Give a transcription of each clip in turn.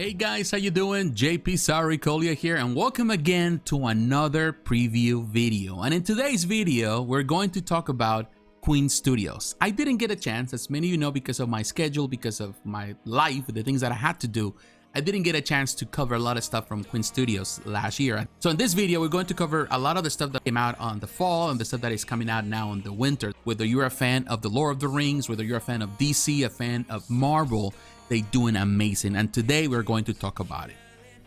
Hey guys, how you doing? jpsarrireviews here, and welcome again to another preview video. And in today's video, we're going to talk about Queen Studios. I didn't get a chance, as many of you know, because of my schedule, because of my life, the things that I had to do. I didn't get a chance to cover a lot of stuff from Queen Studios last year. So in this video, we're going to cover a lot of the stuff that came out on the fall and the stuff that is coming out now in the winter. Whether you're a fan of the Lord of the Rings, whether you're a fan of DC, a fan of Marvel, they're doing amazing. And today we're going to talk about it.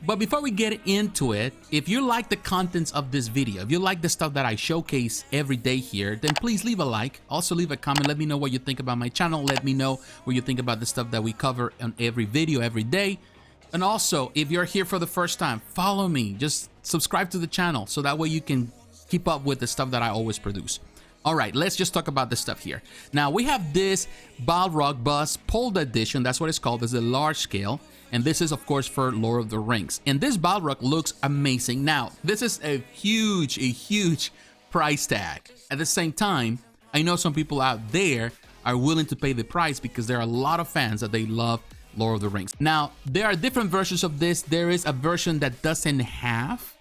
But before we get into it, if you like the contents of this video, if you like the stuff that I showcase every day here, then please leave a like. Also leave a comment. Let me know what you think about my channel. Let me know what you think about the stuff that we cover on every video every day. And also, if you're here for the first time, follow me. Just subscribe to the channel so that way you can keep up with the stuff that I always produce. All right, let's just talk about the stuff here. Now, we have this Balrog Bust Pulled Edition. That's what it's called. It's a large scale. And this is, of course, for Lord of the Rings. And this Balrog looks amazing. Now, this is a huge price tag. At the same time, I know some people out there are willing to pay the price because there are a lot of fans that they love Lord of the Rings. Now, there are different versions of this. There is a version that doesn't have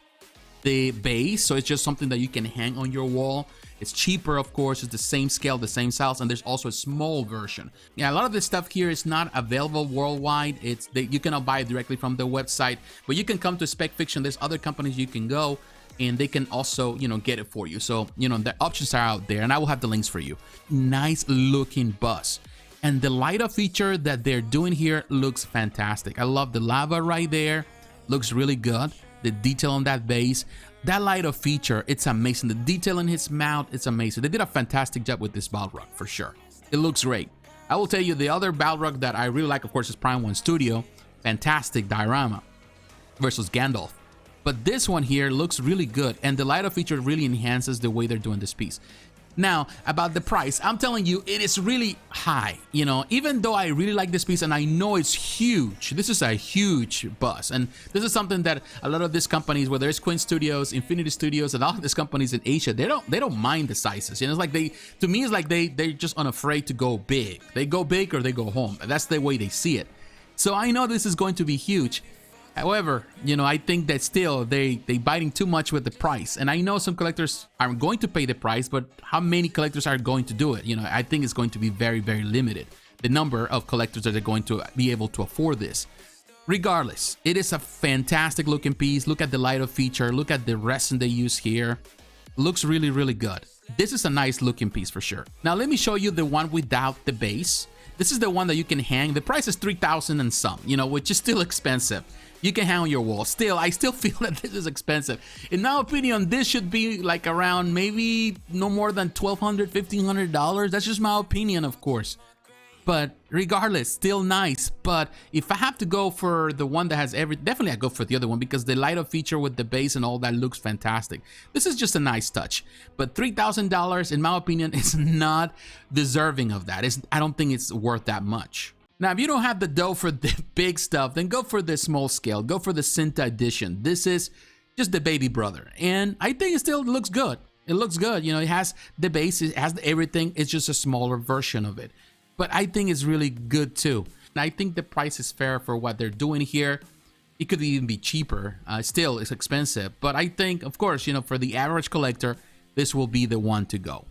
the base, so it's just something that you can hang on your wall. It's cheaper, of course. It's the same scale, the same size, and there's also a small version. Yeah, a lot of this stuff here is not available worldwide. You cannot buy it directly from the website, but you can come to Spec Fiction. There's other companies you can go, and they can also, get it for you. So, the options are out there, and I will have the links for you. Nice looking bus. And the light up feature that they're doing here looks fantastic. I love the lava right there. Looks really good. The detail on that base. That light up feature, it's amazing. The detail in his mouth, it's amazing. They did a fantastic job with this Balrog, for sure. It looks great. I will tell you, the other Balrog that I really like, of course, is Prime 1 Studio. Fantastic diorama versus Gandalf. But this one here looks really good. And the light up feature really enhances the way they're doing this piece. Now, about the price, I'm telling you, it is really high. Even though I really like this piece and I know it's huge, this is a huge bus. And this is something that a lot of these companies, whether it's Queen Studios, Infinity Studios, and all of these companies in Asia, they don't mind the sizes. It's like to me, it's like they're just unafraid to go big. They go big or they go home. That's the way they see it. So I know this is going to be huge. However, I think that still they biting too much with the price. And I know some collectors are going to pay the price, but how many collectors are going to do it? I think it's going to be very limited, the number of collectors that are going to be able to afford this. Regardless, it is a fantastic looking piece. Look at the light up feature. Look at the resin they use here. Looks really good. This is a nice looking piece for sure. Now let me show you the one without the base. This is the one that you can hang. The price is 3,000 and some, which is still expensive. You can hang on your wall. Still, I still feel that this is expensive. In my opinion, this should be like around maybe no more than $1,200, $1,500. That's just my opinion, of course. But regardless, still nice. But if I have to go for the one that has definitely I go for the other one because the light up feature with the base and all that looks fantastic. This is just a nice touch. But $3,000, in my opinion, is not deserving of that. I don't think it's worth that much. Now, if you don't have the dough for the big stuff, then go for the small scale. Go for the Cinta edition. This is just the baby brother. And I think it still looks good. It looks good. It has the base. It has everything. It's just a smaller version of it. But I think it's really good too. And I think the price is fair for what they're doing here. It could even be cheaper. Still, it's expensive. But I think, of course, for the average collector, this will be the one to go.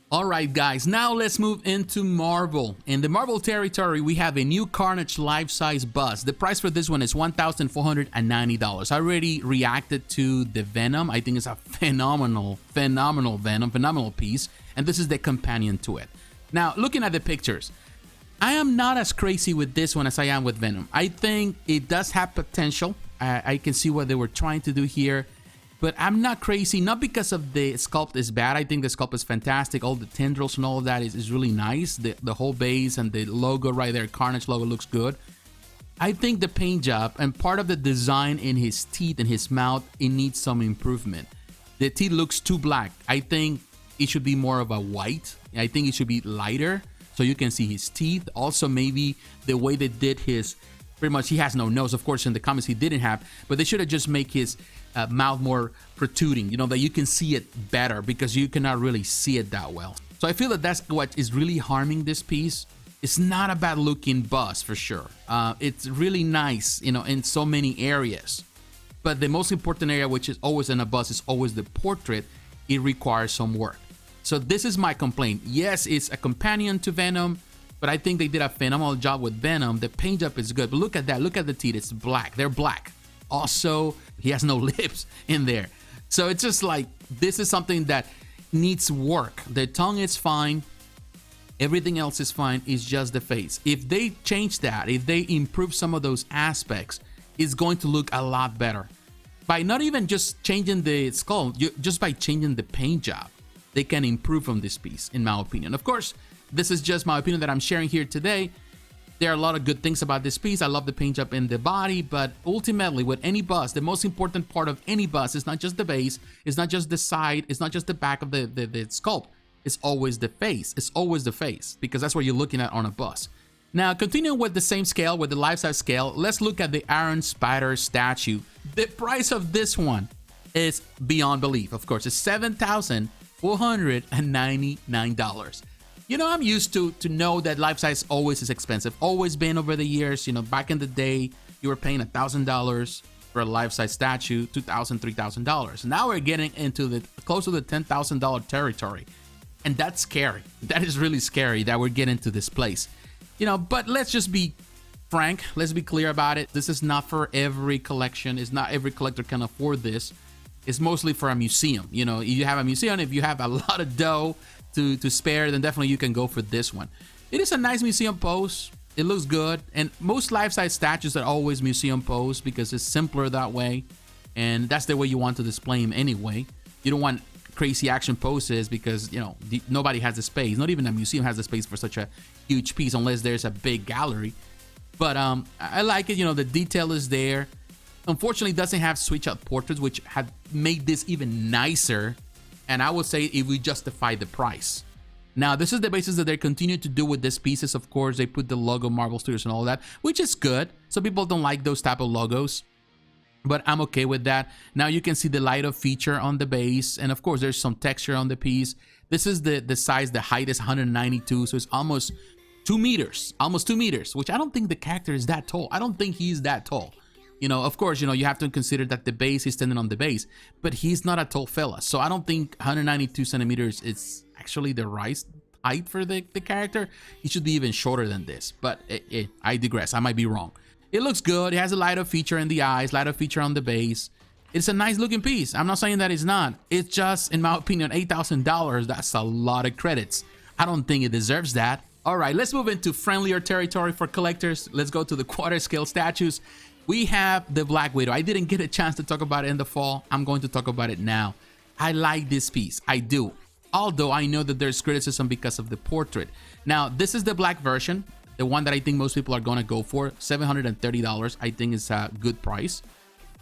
All right, guys, now let's move into Marvel. In the Marvel territory, we have a new Carnage life-size bust. The price for this one is $1,490. I already reacted to the Venom. I think it's a phenomenal Venom, phenomenal piece. And this is the companion to it. Now, looking at the pictures, I am not as crazy with this one as I am with Venom. I think it does have potential. I can see what they were trying to do here. But I'm not crazy, not because of the sculpt is bad. I think the sculpt is fantastic. All the tendrils and all of that is really nice. The whole base and the logo right there, Carnage logo, looks good. I think the paint job and part of the design in his teeth and his mouth, it needs some improvement. The teeth looks too black. I think it should be more of a white. I think it should be lighter so you can see his teeth. Also, maybe the way they did his, pretty much he has no nose. Of course, in the comics he didn't have, but they should have just make his mouth more protruding, that you can see it better because you cannot really see it that well. So I feel that that's what is really harming this piece. It's not a bad looking bust for sure. It's really nice, you know, in so many areas. But the most important area, which is always in a bust, is always the portrait. It requires some work. So this is my complaint. Yes, it's a companion to Venom, but I think they did a phenomenal job with Venom. The paint job is good, but look at that. Look at the teeth. It's black. They're black. Also, he has no lips in there. So it's just like, this is something that needs work. The tongue is fine. Everything else is fine. It's just the face. If they change that, if they improve some of those aspects, it's going to look a lot better. By not even just changing the skull, just by changing the paint job, they can improve on this piece, in my opinion. Of course, this is just my opinion that I'm sharing here today. There are a lot of good things about this piece. I love the paint job in the body, but ultimately with any bust, the most important part of any bust is not just the base, it's not just the side, it's not just the back of the sculpt. It's always the face. It's always the face, because that's what you're looking at on a bust. Now, continuing with the same scale, with the life-size scale, let's look at the Iron Spider statue. The price of this one is beyond belief. Of course, it's $7,499. You know, I'm used to know that life-size always is expensive. Always been over the years. You know, back in the day, you were paying $1,000 for a life-size statue, $2,000, $3,000. Now we're getting into the close to the $10,000 territory. And that's scary. That is really scary that we're getting to this place. You know, but let's just be frank. Let's be clear about it. This is not for every collection. It's not every collector can afford this. It's mostly for a museum. You know, if you have a museum, if you have a lot of dough to spare, then definitely you can go for this one. It is a nice museum pose. It looks good. And most life-size statues are always museum pose because it's simpler that way. And that's the way you want to display them anyway. You don't want crazy action poses because, you know, nobody has the space. Not even a museum has the space for such a huge piece unless there's a big gallery. But I like it. You know, the detail is there. Unfortunately, it doesn't have switch out portraits, which had made this even nicer. And I would say it would justify the price. Now, this is the basis that they continue to do with these pieces. Of course, they put the logo Marvel Studios and all that, which is good. Some people don't like those type of logos, but I'm okay with that. Now you can see the light of feature on the base, and of course there's some texture on the piece. This is the size. The height is 192, so it's almost 2 meters, which I don't think the character is that tall. I don't think he's that tall. You know, of course, you know, you have to consider that the base is standing on the base, but he's not a tall fella. So I don't think 192 centimeters is actually the right height for the character. He should be even shorter than this, but I digress. I might be wrong. It looks good. It has a light up feature in the eyes, light up feature on the base. It's a nice looking piece. I'm not saying that it's not. It's just, in my opinion, $8,000. That's a lot of credits. I don't think it deserves that. All right, let's move into friendlier territory for collectors. Let's go to the quarter scale statues. We have the Black Widow. I didn't get a chance to talk about it in the fall. I'm going to talk about it now. I like this piece. I do. Although I know that there's criticism because of the portrait. Now, this is the black version. The one that I think most people are going to go for. $730, I think is a good price.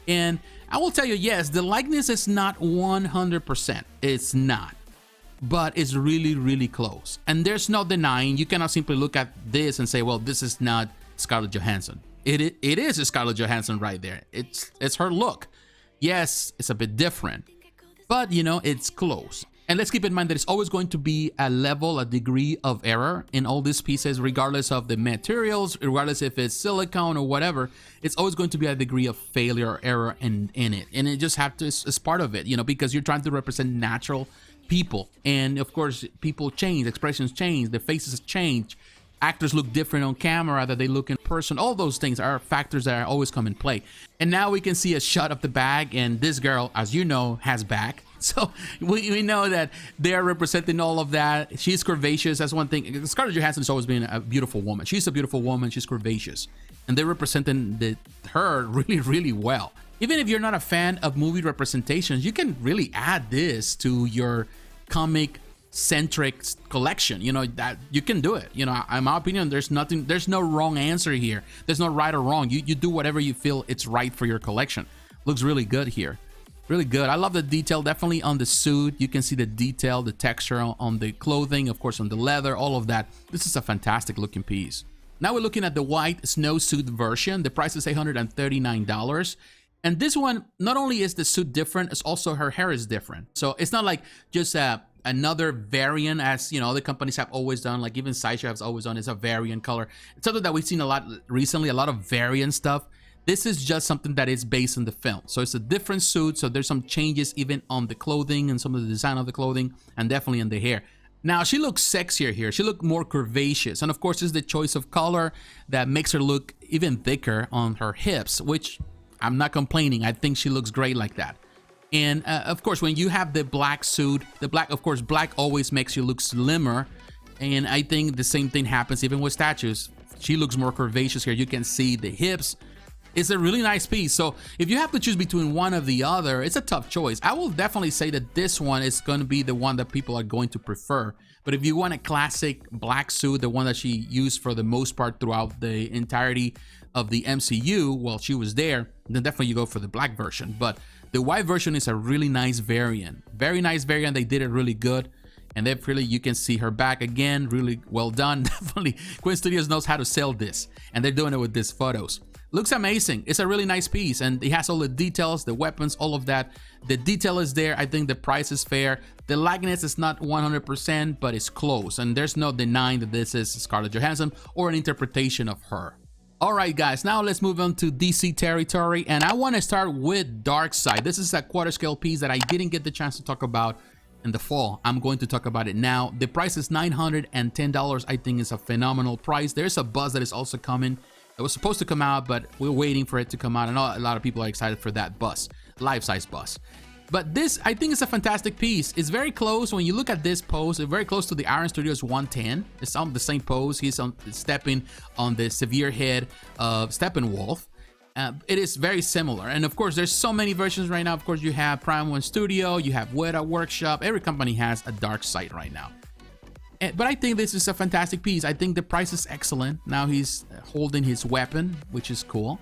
And I will tell you, yes, the likeness is not 100%. It's not. But it's really, really close. And there's no denying. You cannot simply look at this and say, well, this is not Scarlett Johansson. It is Scarlett Johansson right there. It's her look. Yes, it's a bit different. But, you know, it's close. And let's keep in mind that it's always going to be a level, a degree of error in all these pieces, regardless of the materials, regardless if it's silicone or whatever. It's always going to be a degree of failure or error in it. And it just have to, it's part of it, you know, because you're trying to represent natural people. And of course, people change, expressions change, the faces change. Actors look different on camera than they look in person. All those things are factors that always come in play. And now we can see a shot of the bag, and this girl, as you know, has back. So we know that they are representing all of that. She's curvaceous. That's one thing. Scarlett Johansson has always been a beautiful woman. She's a beautiful woman. She's curvaceous. And they're representing her really, really well. Even if you're not a fan of movie representations, you can really add this to your comic centric collection. You know, that you can do it. You know, in my opinion, there's no wrong answer here. There's no right or wrong. You do whatever you feel it's right for your collection. Looks really good here. Really good. I love the detail, definitely on the suit. You can see the detail, the texture on the clothing, of course on the leather, all of that. This is a fantastic looking piece. Now we're looking at the white snowsuit version. The price is $839. And this one, not only is the suit different, it's also her hair is different. So it's not like just another variant, as you know, other companies have always done, like even Sideshow has always done, is a variant color. It's something that we've seen a lot recently, a lot of variant stuff. This is just something that is based on the film. So it's a different suit, so there's some changes even on the clothing and some of the design of the clothing, and definitely in the hair. Now, she looks sexier here. She looked more curvaceous. And of course, it's the choice of color that makes her look even thicker on her hips, which I'm not complaining. I think she looks great like that. And of course, when you have the black suit, of course, black always makes you look slimmer. And I think the same thing happens even with statues. She looks more curvaceous here. You can see the hips. It's a really nice piece. So if you have to choose between one or the other, it's a tough choice. I will definitely say that this one is going to be the one that people are going to prefer. But if you want a classic black suit, the one that she used for the most part throughout the entirety of the MCU while she was there, then definitely you go for the black version. But the white version is a really nice variant. Very nice variant. They did it really good. And then really you can see her back again. Really well done. Definitely Queen Studios knows how to sell this. And they're doing it with these photos. Looks amazing. It's a really nice piece, and it has all the details, the weapons, all of that. The detail is there. I think the price is fair. The likeness is not 100%, but it's close, and there's no denying that this is Scarlett Johansson or an interpretation of her. All right, guys, now let's move on to DC territory, and I want to start with Darkseid. This is a quarter scale piece that I didn't get the chance to talk about in the fall. I'm going to talk about it now. The price is $910. I think it's a phenomenal price. There's a buzz that is also coming. It was supposed to come out, but we're waiting for it to come out. And a lot of people are excited for that bus, life-size bus. But this, I think, is a fantastic piece. It's very close. When you look at this pose, it's very close to the Iron Studios 110. It's on the same pose. He's stepping on the severe head of Steppenwolf. It is very similar. And of course, there's so many versions right now. Of course, you have Prime 1 Studio, you have Weta Workshop. Every company has a Darkseid right now. But I think this is a fantastic piece. I think the price is excellent. Now he's holding his weapon, which is cool.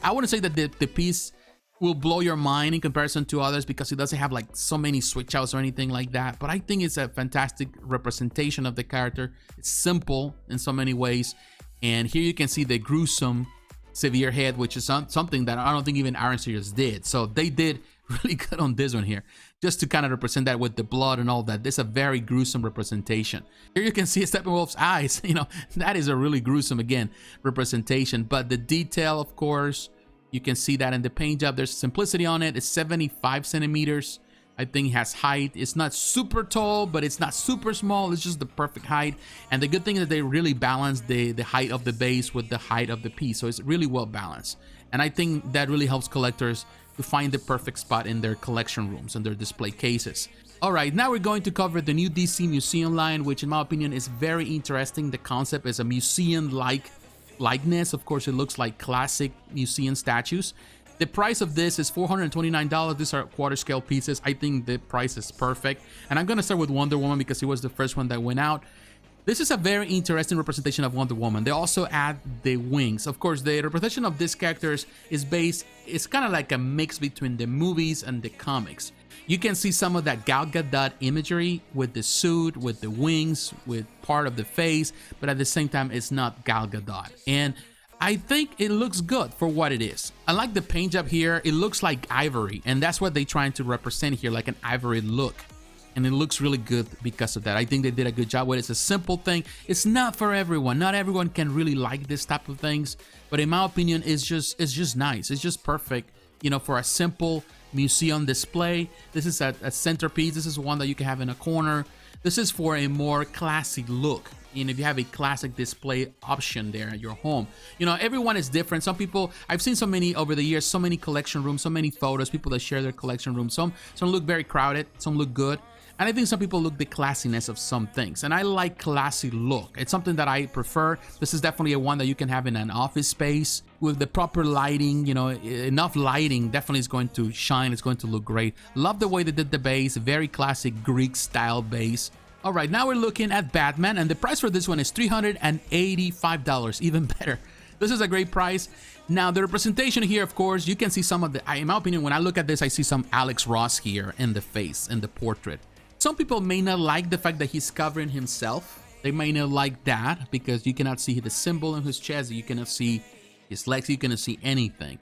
I wouldn't say that the piece will blow your mind in comparison to others because it doesn't have like so many switch outs or anything like that. But I think it's a fantastic representation of the character. It's simple in so many ways. And here you can see the gruesome severe head, which is something that I don't think even Iron Studios did. So they did really good on this one here, just to kind of represent that with the blood and all that. This is a very gruesome representation. Here you can see Steppenwolf's eyes. You know, that is a really gruesome, again, representation. But the detail, of course, you can see that in the paint job. There's simplicity on it. It's 75 centimeters. I think it has height. It's not super tall, but it's not super small. It's just the perfect height. And the good thing is that they really balance the height of the base with the height of the piece. So it's really well balanced. And I think that really helps collectors to find the perfect spot in their collection rooms and their display cases. All right, now we're going to cover the new DC Museum line, which in my opinion is very interesting. The concept is a museum-like likeness. Of course, it looks like classic museum statues. The price of this is $429. These are quarter scale pieces. I think the price is perfect. And I'm going to start with Wonder Woman because it was the first one that went out. This is a very interesting representation of Wonder Woman. They also add the wings. Of course, the representation of these characters is it's kind of like a mix between the movies and the comics. You can see some of that Gal Gadot imagery with the suit, with the wings, with part of the face, but at the same time, it's not Gal Gadot. And I think it looks good for what it is. I like the paint job here. It looks like ivory, and that's what they're trying to represent here, like an ivory look. And it looks really good because of that. I think they did a good job with it. It's a simple thing. It's not for everyone. Not everyone can really like this type of things. But in my opinion, it's just nice. It's just perfect, you know, for a simple museum display. This is a centerpiece. This is one that you can have in a corner. This is for a more classy look. And if you have a classic display option there at your home, you know, everyone is different. Some people, I've seen so many over the years, so many collection rooms, so many photos, people that share their collection rooms. Some look very crowded, some look good. And I think some people look the classiness of some things. And I like classy look. It's something that I prefer. This is definitely a one that you can have in an office space with the proper lighting. You know, enough lighting definitely is going to shine. It's going to look great. Love the way they did the base. Very classic Greek style base. All right, now we're looking at Batman. And the price for this one is $385. Even better. This is a great price. Now, the representation here, of course, you can see some of the, in my opinion, when I look at this, I see some Alex Ross here in the face, in the portrait. Some people may not like the fact that he's covering himself. They may not like that because you cannot see the symbol in his chest. You cannot see his legs. You cannot see anything.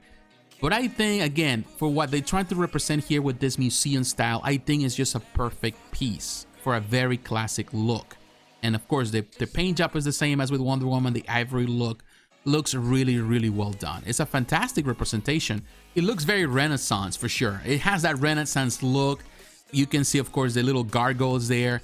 But I think, again, for what they're trying to represent here with this museum style, I think it's just a perfect piece for a very classic look. And of course, the paint job is the same as with Wonder Woman. The ivory look looks really, really well done. It's a fantastic representation. It looks very Renaissance for sure. It has that Renaissance look. You can see, of course, the little gargoyles there.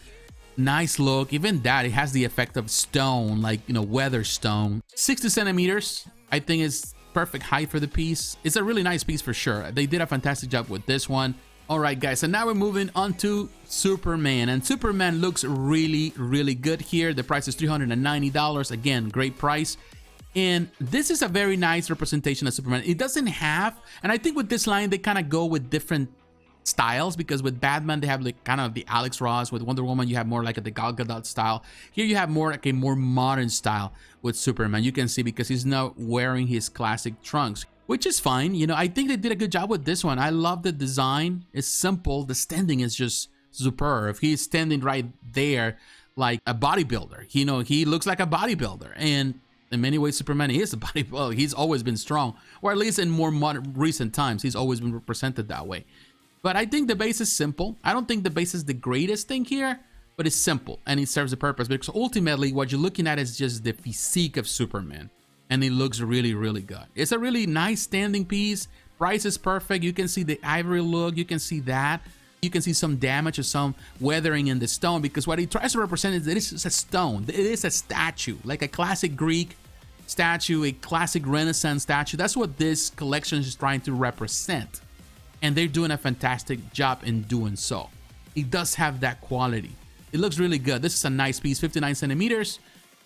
Nice look. Even that, it has the effect of stone, like, you know, weather stone. 60 centimeters, I think, is perfect height for the piece. It's a really nice piece for sure. They did a fantastic job with this one. All right, guys, so now we're moving on to Superman, and Superman looks really, really good here. The price is $390. Again, great price. And this is a very nice representation of Superman. It doesn't have, and I think with this line, they kind of go with different styles, because with Batman, they have like kind of the Alex Ross. With Wonder Woman, you have more like the Gal Gadot style. Here you have more like a more modern style with Superman. You can see because he's not wearing his classic trunks, which is fine. You know, I think they did a good job with this one. I love the design. It's simple. The standing is just superb. He's standing right there like a bodybuilder. You know, he looks like a bodybuilder. And in many ways, Superman is a bodybuilder. He's always been strong, or at least in more modern, recent times, he's always been represented that way. But I think the base is simple. I don't think the base is the greatest thing here, but it's simple and it serves the purpose, because ultimately what you're looking at is just the physique of Superman. And it looks really, really good. It's a really nice standing piece. Price is perfect. You can see the ivory look. You can see that. You can see some damage or some weathering in the stone, because what he tries to represent is that it's a stone. It is a statue, like a classic Greek statue, a classic Renaissance statue. That's what this collection is trying to represent. And they're doing a fantastic job in doing so. It does have that quality. It looks really good. This is a nice piece, 59 centimeters.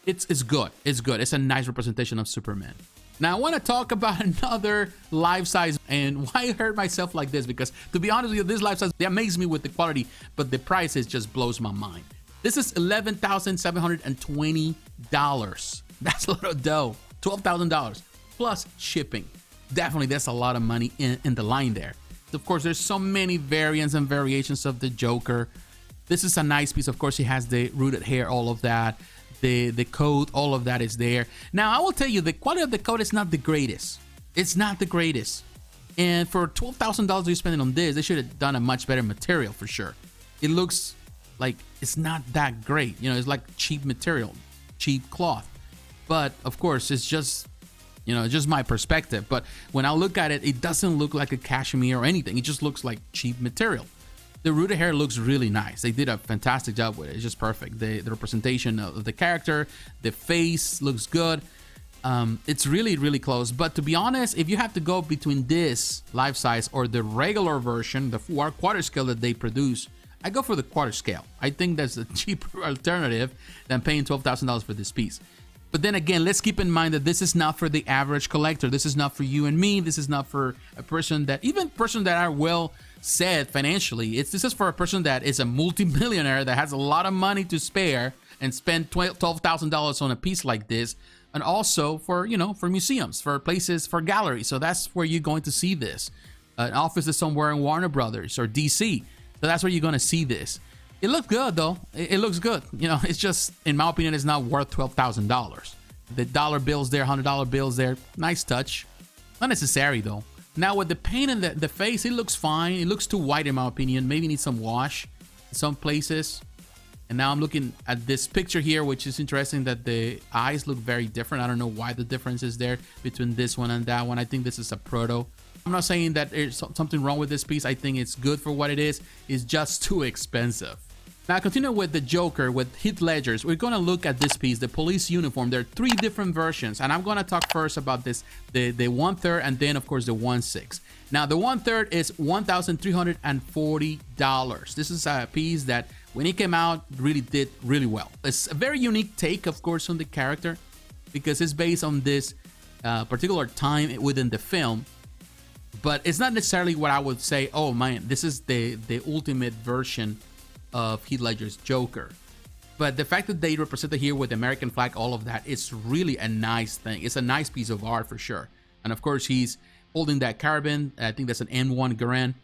It's good. It's good. It's a nice representation of Superman. Now I want to talk about another life size, and why I hurt myself like this, because to be honest with you, this life size, they amaze me with the quality, but the price just blows my mind. This is $11,720. That's a lot of dough. $12,000 plus shipping. Definitely, that's a lot of money in the line there. Of course, there's so many variants and variations of the Joker. This is a nice piece. Of course, he has the rooted hair, all of that. The coat, all of that is there. Now, I will tell you, the quality of the coat is not the greatest. It's not the greatest. And for $12,000 you're spending on this, they should have done a much better material for sure. It looks like it's not that great. You know, it's like cheap material, cheap cloth. But of course, it's just, you know, it's just my perspective. But when I look at it, it doesn't look like a cashmere or anything. It just looks like cheap material. The rooted hair looks really nice. They did a fantastic job with it. It's just perfect. The representation of the character, the face looks good. It's really, really close. But to be honest, if you have to go between this life size or the regular version, the quarter scale that they produce, I go for the quarter scale. I think that's a cheaper alternative than paying $12,000 for this piece. But then again, let's keep in mind that this is not for the average collector. This is not for you and me. This is not for a person that, even person that are well set financially. This is for a person that is a multi-millionaire that has a lot of money to spare and spend $12,000 on a piece like this. And also for, you know, for museums, for places, for galleries. So that's where you're going to see this. An office is somewhere in Warner Brothers or DC. So that's where you're going to see this. It looks good though. It looks good. You know, it's just, in my opinion, it's not worth $12,000. The dollar bills there, $100 bills there. Nice touch. Not necessary though. Now with the paint and the face, it looks fine. It looks too white in my opinion. Maybe needs some wash in some places. And now I'm looking at this picture here, which is interesting that the eyes look very different. I don't know why the difference is there between this one and that one. I think this is a proto. I'm not saying that there's something wrong with this piece. I think it's good for what it is. It's just too expensive. Now, continue with the Joker, with Heath Ledger's. We're going to look at this piece, the police uniform. There are 3 different versions, and I'm going to talk first about this, the 1/3, and then, of course, the 1/6. Now, the 1/3 is $1,340. This is a piece that, when it came out, really did really well. It's a very unique take, of course, on the character, because it's based on this particular time within the film. But it's not necessarily what I would say, oh, man, this is the ultimate version of Heath Ledger's Joker. But the fact that they represent it here with the American flag, all of that, it's really a nice thing. It's a nice piece of art for sure. And of course, he's holding that carbine. I think that's an M1 Garand.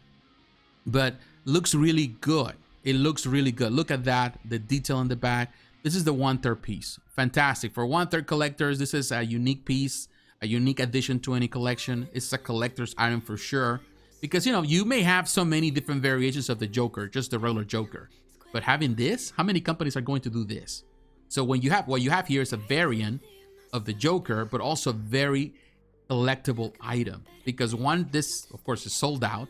But looks really good. It looks really good. Look at that, the detail in the back. This is the 1/3 piece. Fantastic. For 1/3 collectors, this is a unique piece, a unique addition to any collection. It's a collector's item for sure. Because, you know, you may have so many different variations of the Joker, just the regular Joker. But having this, how many companies are going to do this? So when you have, what you have here is a variant of the Joker, but also a very collectible item, because one, this of course is sold out.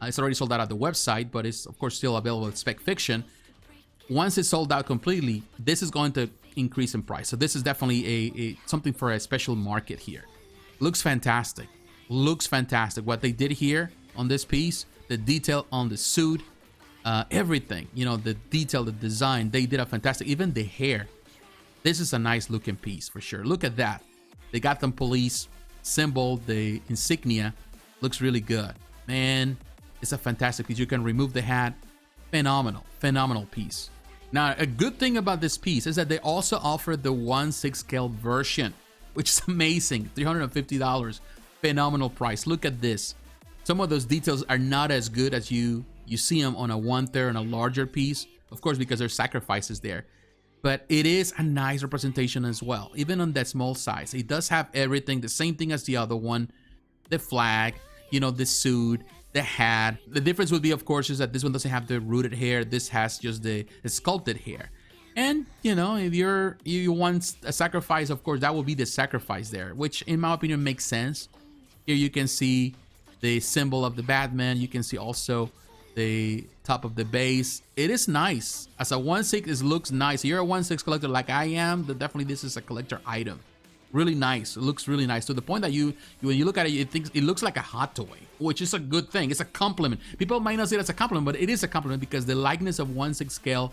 It's already sold out at the website, but it's of course still available at Spec Fiction. Once it's sold out completely, this is going to increase in price. So this is definitely a something for a special market here. Looks fantastic. Looks fantastic. What they did here on this piece, the detail on the suit, everything, you know, the detail, the design, they did a fantastic, even the hair. This is a nice looking piece for sure. Look at that. They got them police symbol, the insignia, looks really good. Man, it's a fantastic piece. You can remove the hat. Phenomenal piece. Now, a good thing about this piece is that they also offer the 1/6 scale version, which is amazing. $350. Phenomenal price. Look at this. Some of those details are not as good as you see them on a 1/3 and a larger piece, of course, because there's sacrifices there. But it is a nice representation as well, even on that small size. It does have everything, the same thing as the other one. The flag, you know, the suit, the hat. The difference would be, of course, is that this one doesn't have the rooted hair. This has just the sculpted hair. And, you know, if you want a sacrifice, of course, that will be the sacrifice there, which in my opinion makes sense. Here you can see the symbol of the Batman. You can see also the top of the base. It is nice. As a 1/6, it looks nice. If you're a 1/6 collector like I am, then definitely this is a collector item. Really nice. It looks really nice to the point that when you look at it, it looks like a hot toy, which is a good thing. It's a compliment. People might not see it as a compliment, but it is a compliment because the likeness of 1/6 scale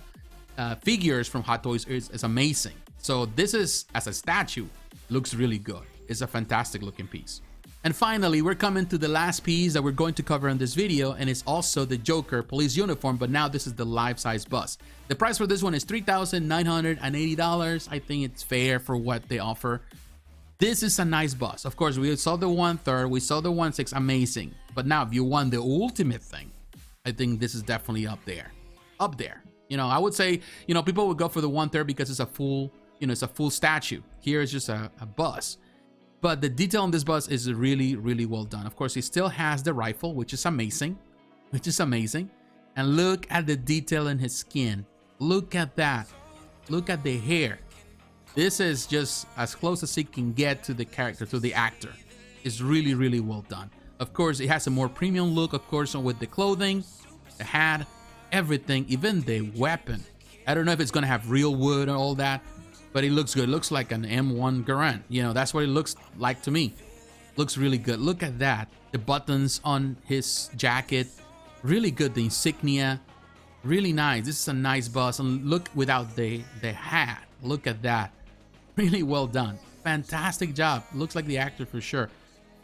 figures from Hot Toys is amazing. So this is, as a statue, looks really good. It's a fantastic looking piece. And finally, we're coming to the last piece that we're going to cover in this video, and it's also the Joker police uniform, but now this is the life-size bust. The price for this one is $3,980. I think it's fair for what they offer. This is a nice bust. Of course, we saw the 1/3, we saw the 1/6, amazing. But now, if you want the ultimate thing, I think this is definitely up there. Up there. You know, I would say, you know, people would go for the 1/3 because it's a full, you know, it's a full statue. Here is just a bust. But the detail on this bust is really, really well done. Of course, it still has the rifle, which is amazing. And look at the detail in his skin. Look at that. Look at the hair. This is just as close as it can get to the character, to the actor. It's really, really well done. Of course, it has a more premium look, of course, with the clothing, the hat, everything, even the weapon. I don't know if it's going to have real wood and all that, but it looks good. It looks like an M1 Garand. You know, that's what it looks like to me. Looks really good. Look at that. The buttons on his jacket, really good. The insignia, really nice. This is a nice bust. And look without the hat. Look at that. Really well done. Fantastic job. Looks like the actor for sure.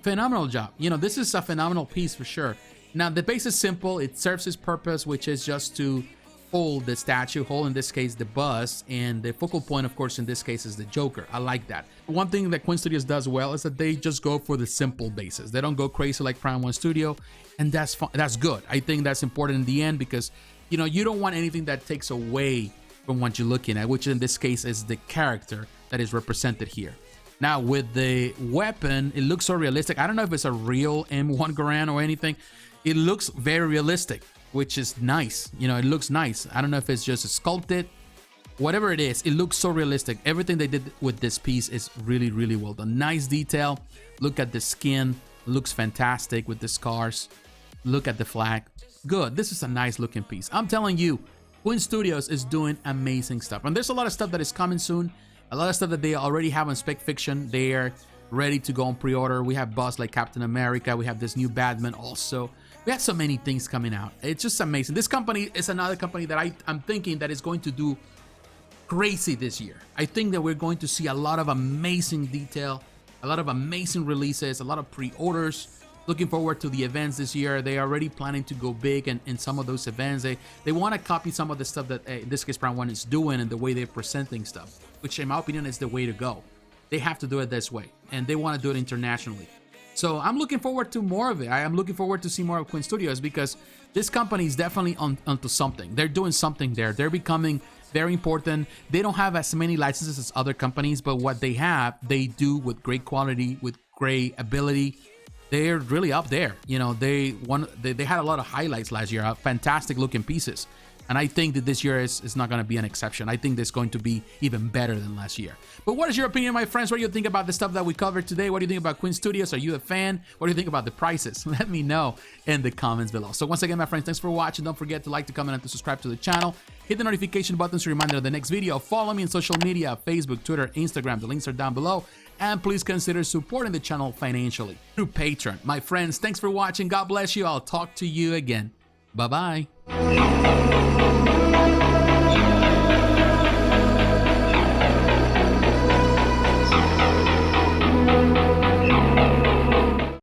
Phenomenal job. You know, this is a phenomenal piece for sure. Now, the base is simple. It serves its purpose, which is just to hold the statue, hold in this case the bust, and the focal point, of course, in this case is the Joker. I like that. One thing that Quinn Studios does well is that they just go for the simple bases. They don't go crazy like Prime 1 Studio, and that's fun. That's good. I think that's important in the end because, you know, you don't want anything that takes away from what you're looking at, which in this case is the character that is represented here. Now, with the weapon, it looks so realistic. I don't know if it's a real M1 Garand or anything. It looks very realistic, which is nice. You know, it looks nice. I don't know if it's just sculpted, whatever it is, it looks so realistic. Everything they did with this piece is really, really well done. Nice detail. Look at the skin, looks fantastic with the scars. Look at the flag. Good. This is a nice looking piece. I'm telling you, Quinn Studios is doing amazing stuff. And there's a lot of stuff that is coming soon. A lot of stuff that they already have on Spec Fiction. They're ready to go on pre-order. We have busts like Captain America. We have this new Batman also. We have so many things coming out. It's just amazing. This company is another company that I'm thinking that is going to do crazy this year. I think that we're going to see a lot of amazing detail, a lot of amazing releases, a lot of pre-orders. Looking forward to the events this year. They are already planning to go big in some of those events. They want to copy some of the stuff that, in this case, Prime 1 is doing and the way they're presenting stuff, which in my opinion is the way to go. They have to do it this way, and they want to do it internationally. So I'm looking forward to more of it. I am looking forward to see more of Quinn Studios because this company is definitely onto something. They're doing something there. They're becoming very important. They don't have as many licenses as other companies, but what they have, they do with great quality, with great ability. They're really up there. You know, they had a lot of highlights last year, fantastic looking pieces. And I think that this year is not going to be an exception. I think it's going to be even better than last year. But what is your opinion, my friends? What do you think about the stuff that we covered today? What do you think about Queen Studios? Are you a fan? What do you think about the prices? Let me know in the comments below. So once again, my friends, thanks for watching. Don't forget to like, to comment, and to subscribe to the channel. Hit the notification button so you're reminded of the next video. Follow me on social media, Facebook, Twitter, Instagram. The links are down below. And please consider supporting the channel financially through Patreon. My friends, thanks for watching. God bless you. I'll talk to you again. Bye-bye.